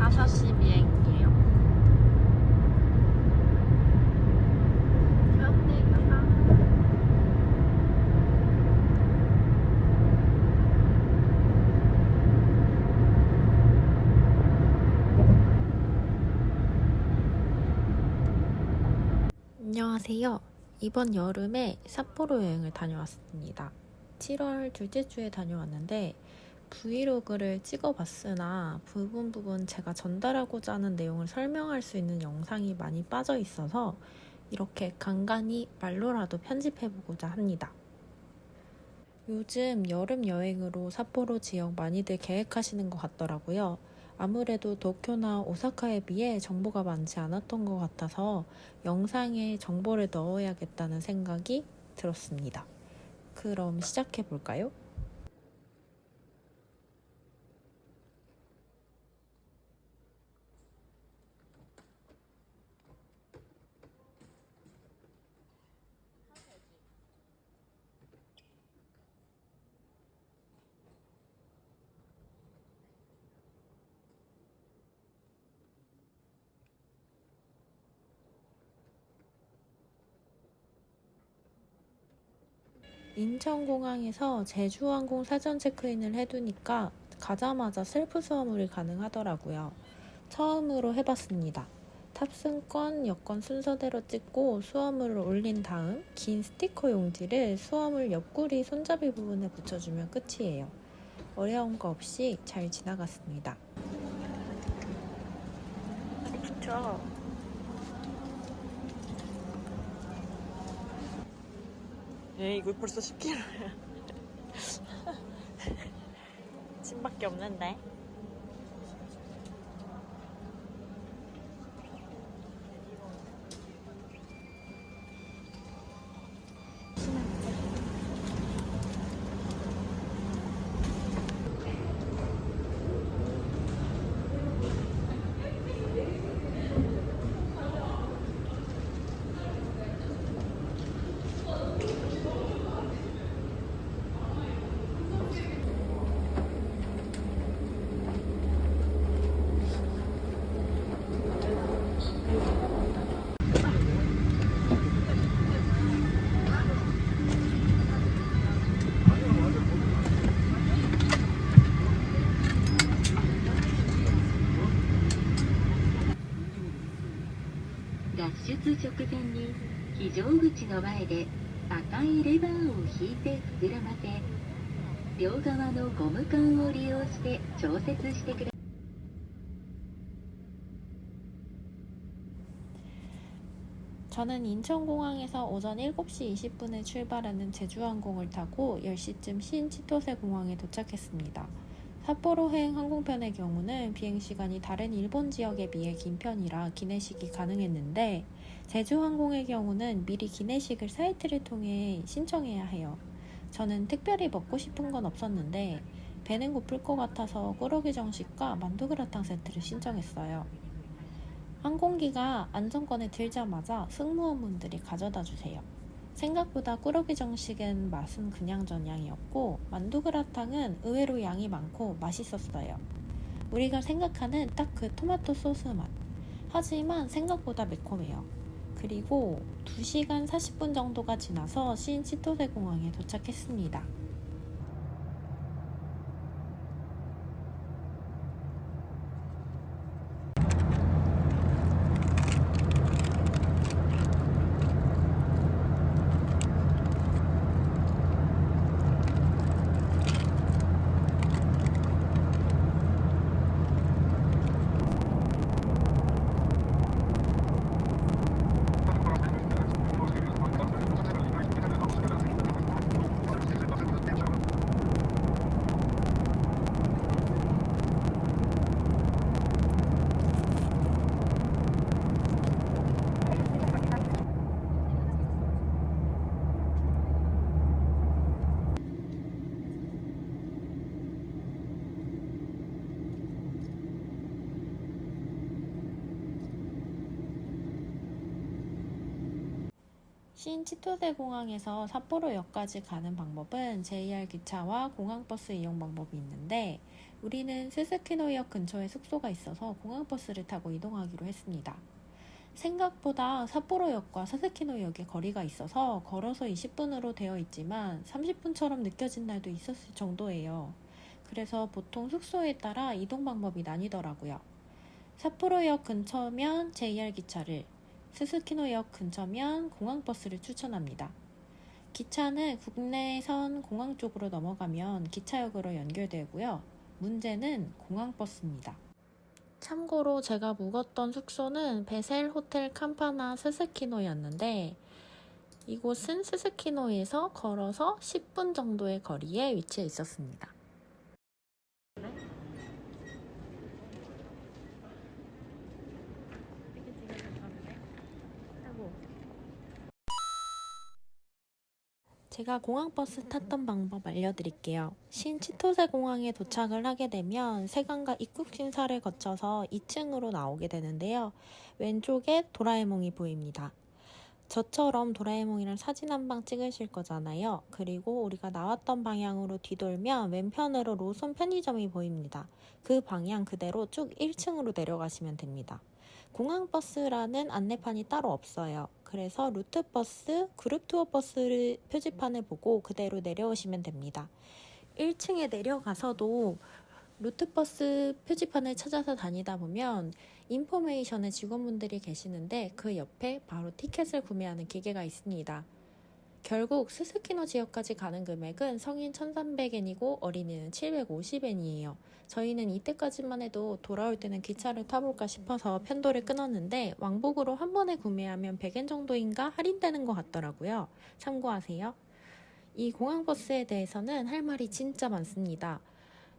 5시 비행기예요. 안녕하세요. 이번 여름에 삿포로 여행을 다녀왔습니다. 7월 둘째 주에 다녀왔는데 브이로그를 찍어봤으나 부분 제가 전달하고자 하는 내용을 설명할 수 있는 영상이 많이 빠져 있어서 이렇게 간간히 말로라도 편집해보고자 합니다. 요즘 여름 여행으로 삿포로 지역 많이들 계획하시는 것 같더라고요. 아무래도 도쿄나 오사카에 비해 정보가 많지 않았던 것 같아서 영상에 정보를 넣어야겠다는 생각이 들었습니다. 그럼 시작해 볼까요? 인천공항에서 제주항공 사전 체크인을 해두니까 가자마자 셀프 수화물이 가능하더라고요. 처음으로 해봤습니다. 탑승권, 여권 순서대로 찍고 수화물을 올린 다음 긴 스티커 용지를 수화물 옆구리 손잡이 부분에 붙여주면 끝이에요. 어려운 거 없이 잘 지나갔습니다. 그쵸? 에이, 이거 벌써 10kg야. 침밖에 없는데.脱出直前に非常口の前で赤いレバーを引いて膨らませ、両側のゴム管を利用して調節してください。 저는 인천공항에서 오전 7시 20분에 출발하는 제주항공을 타고 10시쯤 신치토세 공항에 도착했습니다. 삿포로행 항공편의 경우는 비행시간이 다른 일본 지역에 비해 긴 편이라 기내식이 가능했는데 제주항공의 경우는 미리 기내식을 사이트를 통해 신청해야 해요. 저는 특별히 먹고 싶은 건 없었는데 배는 고플 것 같아서 꾸러기 정식과 만두그라탕 세트를 신청했어요. 항공기가 안정권에 들자마자 승무원분들이 가져다 주세요. 생각보다 꾸러기 정식은 맛은 그냥 저냥이었고 만두그라탕은 의외로 양이 많고 맛있었어요. 우리가 생각하는 딱 그 토마토 소스 맛. 하지만 생각보다 매콤해요. 그리고 2시간 40분 정도가 지나서 신치토세 공항에 도착했습니다. 신치토세 공항에서 삿포로역까지 가는 방법은 JR 기차와 공항버스 이용 방법이 있는데 우리는 스스키노역 근처에 숙소가 있어서 공항버스를 타고 이동하기로 했습니다. 생각보다 삿포로역과 스스키노역의 거리가 있어서 걸어서 20분으로 되어 있지만 30분처럼 느껴진 날도 있었을 정도예요. 그래서 보통 숙소에 따라 이동 방법이 나뉘더라고요. 삿포로역 근처면 JR 기차를, 스스키노역 근처면 공항버스를 추천합니다. 기차는 국내선 공항 쪽으로 넘어가면 기차역으로 연결되고요. 문제는 공항버스입니다. 참고로 제가 묵었던 숙소는 베셀 호텔 캄파나 스스키노였는데 이곳은 스스키노에서 걸어서 10분 정도의 거리에 위치해 있었습니다. 제가 공항버스 탔던 방법 알려드릴게요. 신치토세 공항에 도착을 하게 되면 세관과 입국 심사를 거쳐서 2층으로 나오게 되는데요. 왼쪽에 도라에몽이 보입니다. 저처럼 도라에몽이랑 사진 한 방 찍으실 거잖아요. 그리고 우리가 나왔던 방향으로 뒤돌면 왼편으로 로손 편의점이 보입니다. 그 방향 그대로 쭉 1층으로 내려가시면 됩니다. 공항버스라는 안내판이 따로 없어요. 그래서 루트버스, 그룹투어 버스를 표지판을 보고 그대로 내려오시면 됩니다. 1층에 내려가서도 루트버스 표지판을 찾아서 다니다 보면 인포메이션의 직원분들이 계시는데 그 옆에 바로 티켓을 구매하는 기계가 있습니다. 결국 스스키노 지역까지 가는 금액은 성인 1,300엔이고 어린이는 750엔이에요. 저희는 이때까지만 해도 돌아올 때는 기차를 타볼까 싶어서 편도를 끊었는데 왕복으로 한 번에 구매하면 100엔 정도인가 할인되는 것 같더라고요. 참고하세요. 이 공항버스에 대해서는 할 말이 진짜 많습니다.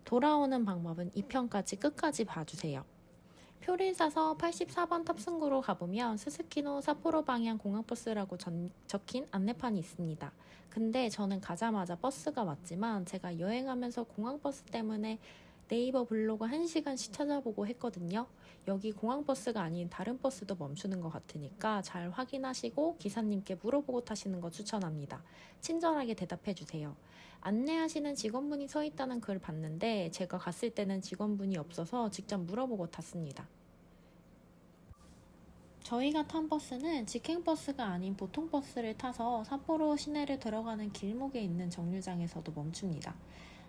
돌아오는 방법은 2편까지 끝까지 봐주세요. 표를 사서 84번 탑승구로 가보면 스스키노 삿포로 방향 공항버스라고 적힌 안내판이 있습니다. 근데 저는 가자마자 버스가 왔지만 제가 여행하면서 공항버스 때문에 네이버 블로그 1시간씩 찾아보고 했거든요. 여기 공항버스가 아닌 다른 버스도 멈추는 것 같으니까 잘 확인하시고 기사님께 물어보고 타시는 거 추천합니다. 친절하게 대답해주세요. 안내하시는 직원분이 서 있다는 글 봤는데 제가 갔을 때는 직원분이 없어서 직접 물어보고 탔습니다. 저희가 탄 버스는 직행버스가 아닌 보통 버스를 타서 삿포로 시내를 들어가는 길목에 있는 정류장에서도 멈춥니다.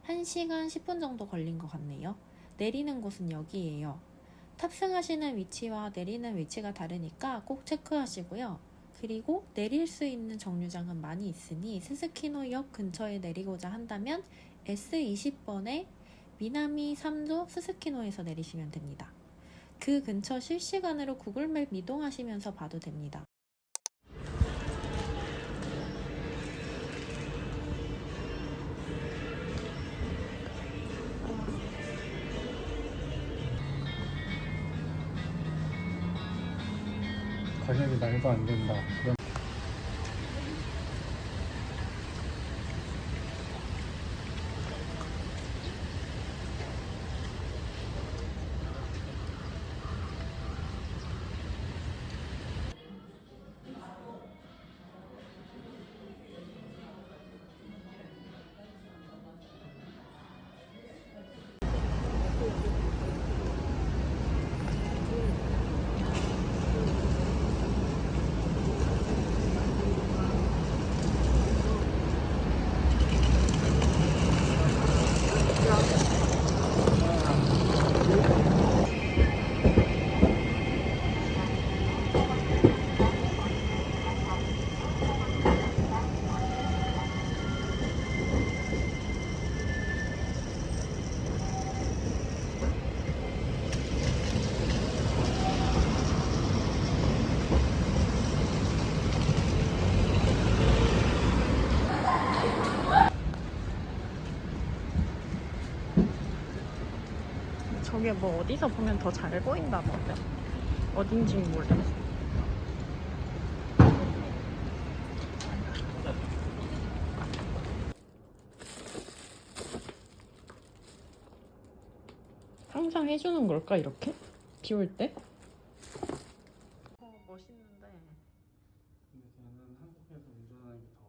1시간 10분 정도 걸린 것 같네요. 내리는 곳은 여기예요. 탑승하시는 위치와 내리는 위치가 다르니까 꼭 체크하시고요. 그리고 내릴 수 있는 정류장은 많이 있으니 스스키노역 근처에 내리고자 한다면 S20번에 미나미 3도 스스키노에서 내리시면 됩니다. 그 근처 실시간으로 구글맵 이동하시면서 봐도 됩니다. 가격이 말도 안 된다. 저게 뭐 어디서 보면 더 잘 보인다던데. 어딘지 모르겠어. 항상 해주는 걸까 이렇게? 비 올 때? 멋있는데. 근데 걔는 한국에서 운전하는 게 더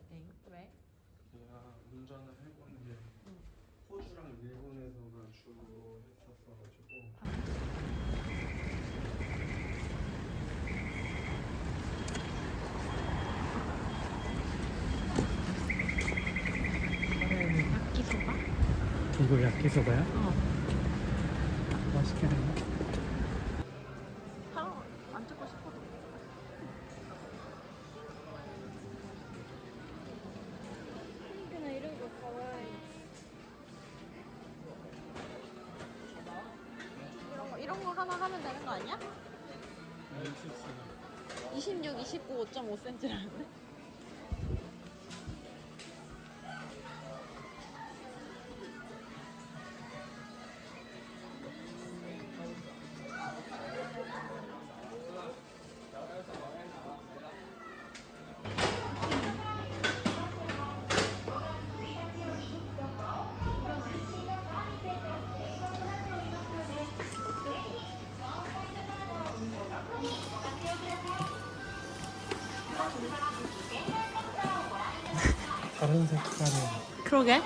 어렵댔어. 왜? 걔가 운전을 해보는 게 호주랑 일본에 이거 야끼소바야? 어. 맛있겠네. 안 찍고 싶어도. 그냥 이런 거 가와이. 이런 거 하나 하면 되는 거 아니야? 26, 29, 5.5cm라는데? 다른 색깔의 그러게.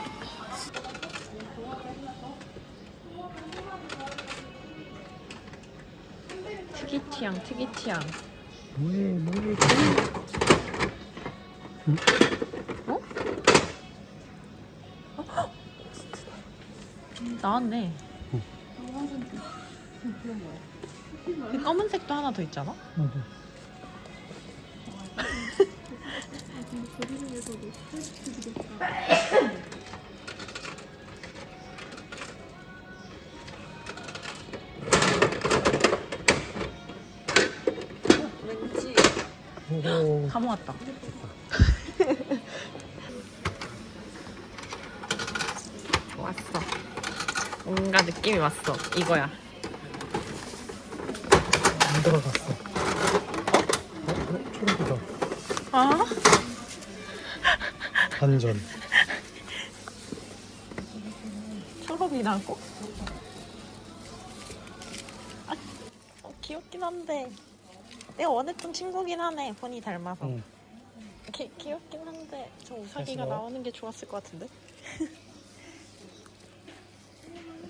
특이 취향, 특이 취향. 뭐해 어? 나왔네. 그 검은색도 하나 더 있잖아? 맞아. 왠지 오. 다 모았다. 좋았어. 뭔가 느낌이 왔어. 이거야. 안 들어갔어. 초록이다. 아? 반전. 초록이라고? 아, 귀엽긴 한데 내가 원했던 친구긴 하네. 본이 닮아서. 응. 귀엽긴 한데 저 우사기가 다시 넣어? 나오는 게 좋았을 것 같은데.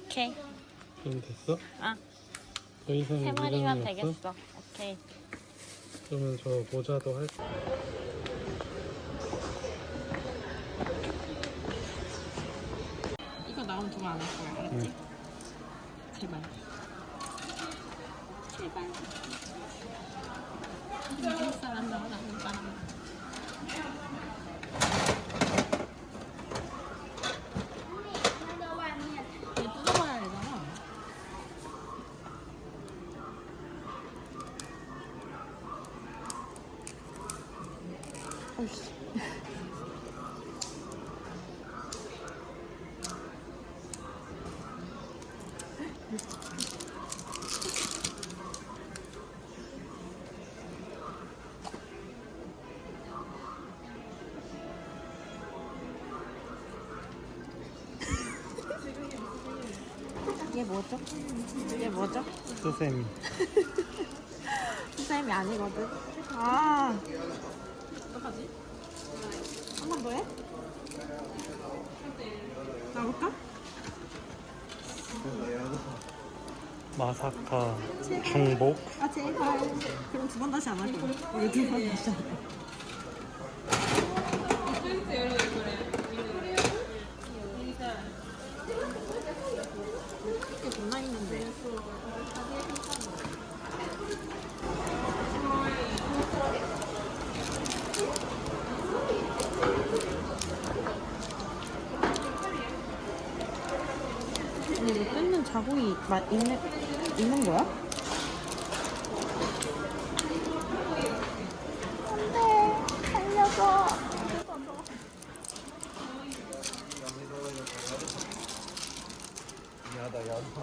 오케이. 그럼 됐어? 아, 더 이상 세 마리만 미련이 없어? 되겠어. 오케이. 그러면 저 모자도 할. 이거 나오면 두번 안 할 거야, 알았지? 응. 제발. 제발. 이길 사람 나오라는 사람. 얘 뜯어봐야 되잖아. 어이씨. 이게 뭐죠? 이게 뭐죠? 수세미. 선생님이 아니거든. 아. 어떡하지? 한 번 더 해? 나볼까? 마사카 중복. 아 제발. 그럼 두 번 다시 안 할 거야. 우리 두 번 다시 안 해. 이게 존나 있는데. 근데 이거 뜯는 자국이 있는 거야? 안돼, 살려줘. 야다 야다.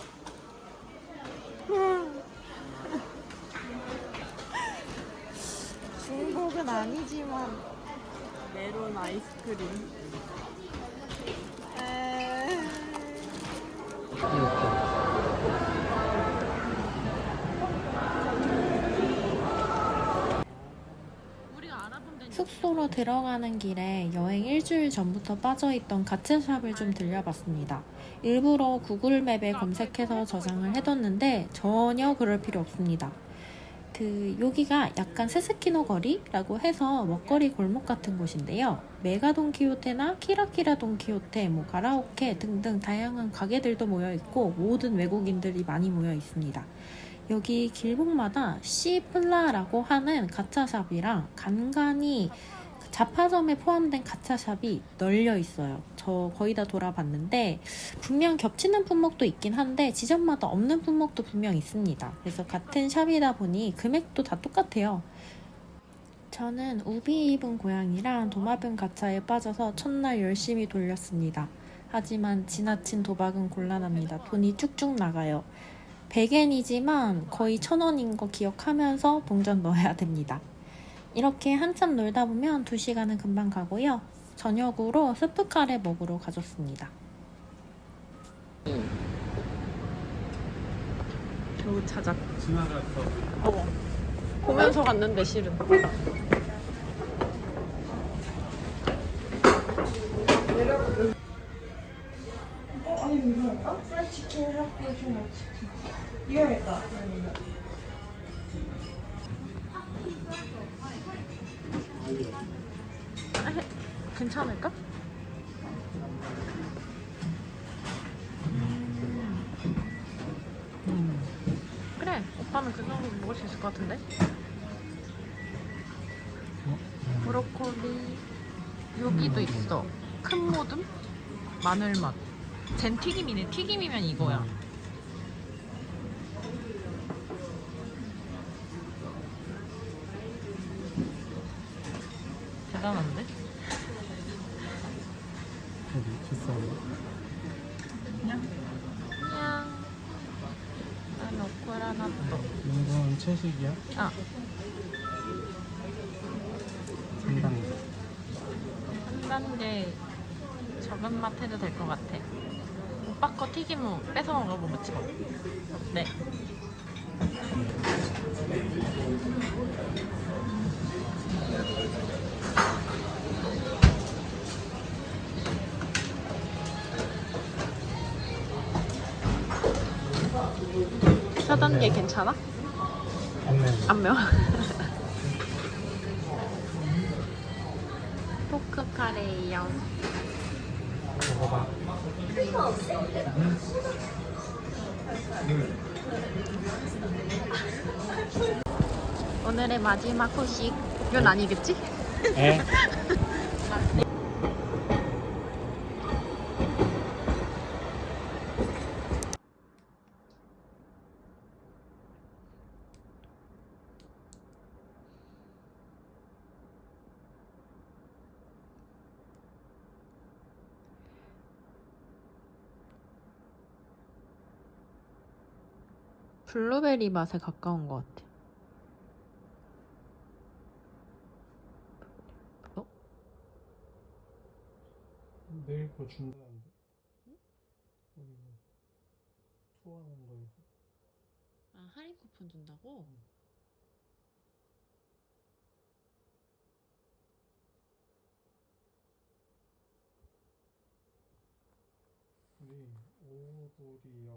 중복은 아니지만 메론 아이스크림. 이렇게. 숙소로 들어가는 길에 여행 일주일 전부터 빠져있던 가츠샵을 좀 들려봤습니다. 일부러 구글 맵에 검색해서 저장을 해뒀는데 전혀 그럴 필요 없습니다. 여기가 약간 스스키노 거리라고 해서 먹거리 골목 같은 곳인데요. 메가 돈키호테나 키라키라 돈키호테, 가라오케 등등 다양한 가게들도 모여 있고 모든 외국인들이 많이 모여 있습니다. 여기 길목마다 C플라라고 하는 가차샵이랑 간간히 잡화점에 포함된 가차샵이 널려 있어요. 저 거의 다 돌아봤는데 분명 겹치는 품목도 있긴 한데 지점마다 없는 품목도 분명 있습니다. 그래서 같은 샵이다 보니 금액도 다 똑같아요. 저는 우비 입은 고양이랑 도마뱀 가차에 빠져서 첫날 열심히 돌렸습니다. 하지만 지나친 도박은 곤란합니다. 돈이 쭉쭉 나가요. 100엔이지만 거의 1000원인 거 기억하면서 동전 넣어야 됩니다. 이렇게 한참 놀다 보면 2시간은 금방 가고요. 저녁으로 스프카레 먹으러 가졌습니다. 겨우 찾아. 지나갔어. 보면서 갔는데 싫은. 아니 이거 할까? 프라이치킨 하프쇼나 치킨 이거 할까? 괜찮을까? 그래, 오빠는 그 정도 먹을 수 있을 것 같은데? 브로콜리 여기도 있어. 큰 모듬? 마늘맛. 젠 튀김이네. 튀김이면 이거야. 대단한데? 어디 비싸네. 그냥 난 오쿠라 나또. 이건 채식이야? 아, 3단계. 한 단계 적은 맛 해도 될 것 같아. 오빠 거 튀김은 뺏어 먹어보고 찍어. 네. 사 단계 괜찮아? 안 매워? 포크 카레요. 먹어봐. 오늘의 마지막 후식. 이건 아니겠지? 에? 블루베리 맛에 가까운 것 같아. 어? 내일 거 준다는데. 응? 투어하는 거에서. 아, 할인 쿠폰 준다고? 우리 오돌이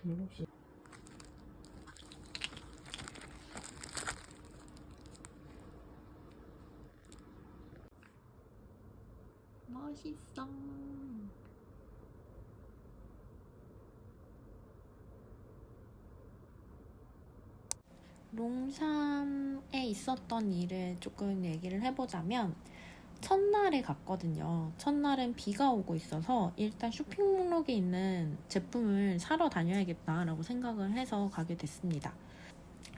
일곱 시. 맛있어. 롱산에 있었던 일을 조금 얘기를 해보자면 첫날에 갔거든요. 첫날은 비가 오고 있어서 일단 쇼핑 목록에 있는 제품을 사러 다녀야겠다라고 생각을 해서 가게 됐습니다.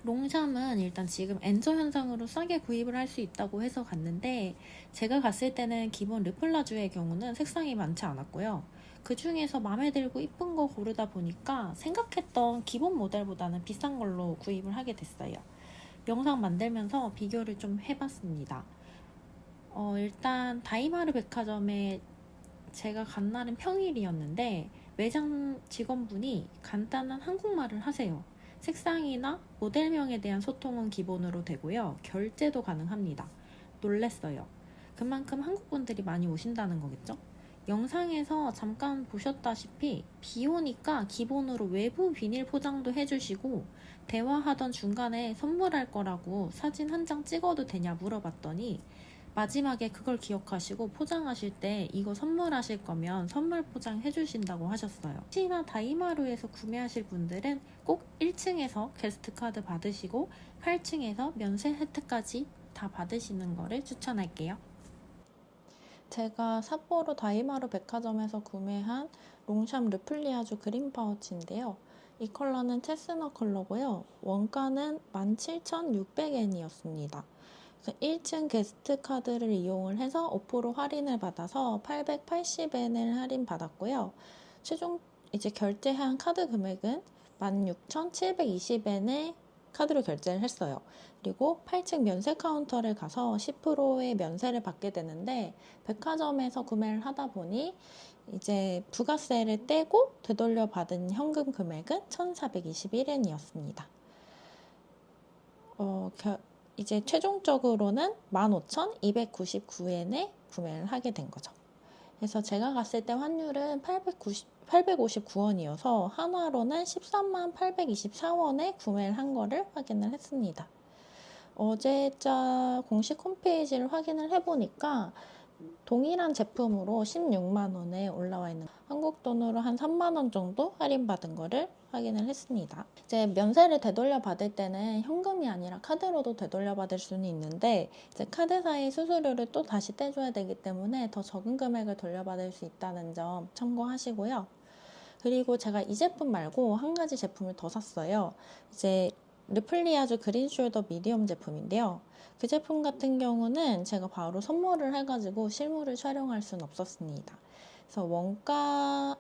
롱샴은 일단 지금 엔저 현상으로 싸게 구입을 할 수 있다고 해서 갔는데 제가 갔을 때는 기본 르플라주의 경우는 색상이 많지 않았고요. 그 중에서 마음에 들고 이쁜 거 고르다 보니까 생각했던 기본 모델보다는 비싼 걸로 구입을 하게 됐어요. 영상 만들면서 비교를 좀 해봤습니다. 일단 다이마르 백화점에 제가 간 날은 평일이었는데 매장 직원분이 간단한 한국말을 하세요. 색상이나 모델명에 대한 소통은 기본으로 되고요. 결제도 가능합니다. 놀랬어요. 그만큼 한국 분들이 많이 오신다는 거겠죠? 영상에서 잠깐 보셨다시피 비 오니까 기본으로 외부 비닐 포장도 해주시고 대화하던 중간에 선물할 거라고 사진 한 장 찍어도 되냐 물어봤더니 마지막에 그걸 기억하시고 포장하실 때 이거 선물하실 거면 선물 포장 해주신다고 하셨어요. 혹시나 다이마루에서 구매하실 분들은 꼭 1층에서 게스트 카드 받으시고 8층에서 면세 혜택까지 다 받으시는 거를 추천할게요. 제가 삿포로 다이마루 백화점에서 구매한 롱샴 르플리아주 그린 파우치인데요. 이 컬러는 체스넛 컬러고요. 원가는 17,600엔이었습니다. 1층 게스트 카드를 이용을 해서 5% 할인을 받아서 880엔을 할인 받았고요. 최종 이제 결제한 카드 금액은 16,720엔에 카드로 결제를 했어요. 그리고 8층 면세 카운터를 가서 10%의 면세를 받게 되는데 백화점에서 구매를 하다 보니 이제 부가세를 떼고 되돌려 받은 현금 금액은 1,421엔이었습니다. 이제 최종적으로는 15,299엔에 구매를 하게 된 거죠. 그래서 제가 갔을 때 환율은 859원이어서 한화로는 13824원에 구매를 한 거를 확인을 했습니다. 어제자 공식 홈페이지를 확인을 해보니까 동일한 제품으로 16만원에 올라와 있는 한국 돈으로 한 3만원 정도 할인받은 거를 확인을 했습니다. 이제 면세를 되돌려 받을 때는 현금이 아니라 카드로도 되돌려 받을 수는 있는데 이제 카드사의 수수료를 또 다시 떼줘야 되기 때문에 더 적은 금액을 돌려받을 수 있다는 점 참고하시고요. 그리고 제가 이 제품 말고 한 가지 제품을 더 샀어요. 이제 르플리아주 그린 숄더 미디엄 제품인데요. 그 제품 같은 경우는 제가 바로 선물을 해가지고 실물을 촬영할 수는 없었습니다. 그래서 원가는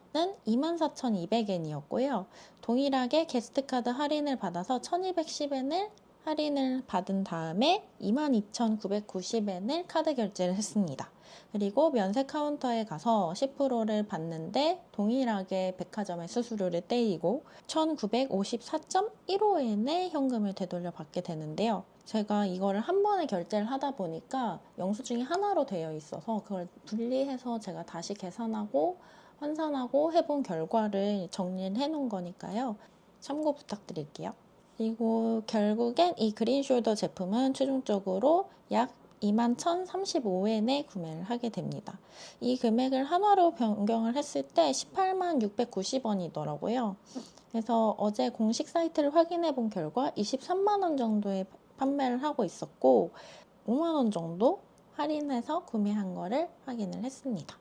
24,200엔이었고요. 동일하게 게스트카드 할인을 받아서 1,210엔을 할인을 받은 다음에 22,990엔을 카드 결제를 했습니다. 그리고 면세 카운터에 가서 10%를 받는데 동일하게 백화점의 수수료를 떼이고 1,954.15엔의 현금을 되돌려 받게 되는데요. 제가 이거를 한 번에 결제를 하다 보니까 영수증이 하나로 되어 있어서 그걸 분리해서 제가 다시 계산하고 환산하고 해본 결과를 정리를 해놓은 거니까요. 참고 부탁드릴게요. 그리고 결국엔 이 그린 숄더 제품은 최종적으로 약 21,035엔에 구매를 하게 됩니다. 이 금액을 한화로 변경을 했을 때 186,990원이더라고요. 그래서 어제 공식 사이트를 확인해 본 결과 23만원 정도에 판매를 하고 있었고 5만원 정도 할인해서 구매한 거를 확인을 했습니다.